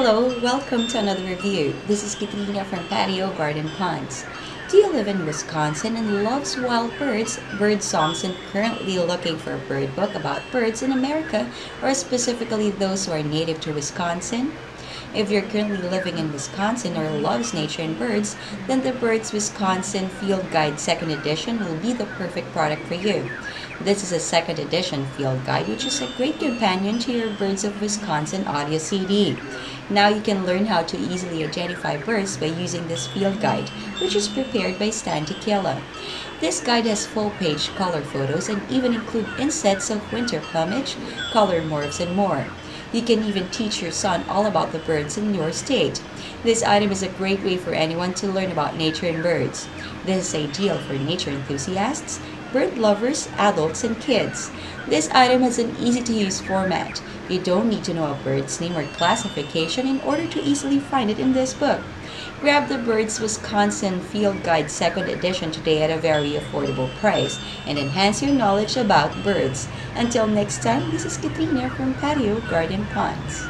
Hello, welcome to another review. This is Katrina from Patio Garden Ponds. Do you live in Wisconsin and loves wild birds, bird songs, and currently looking for a bird book about birds in America, or specifically those who are native to Wisconsin? If you're currently living in Wisconsin or loves nature and birds, then the Birds Wisconsin Field Guide Second Edition will be the perfect product for you. This is a second edition field guide, which is a great companion to your Birds of Wisconsin audio CD. Now you can learn how to easily identify birds by using this field guide, which is prepared by Stan Tequila. This guide has full-page color photos and even include insets of winter plumage, color morphs, and more. You can even teach your son all about the birds in your state. This item is a great way for anyone to learn about nature and birds. This is ideal for nature enthusiasts, bird lovers, adults, and kids. This item has an easy-to-use format. You don't need to know a bird's name or classification in order to easily find it in this book. Grab the Birds Wisconsin Field Guide Second Edition today at a very affordable price and enhance your knowledge about birds. Until next time, this is Katrina from Patio Garden Ponds.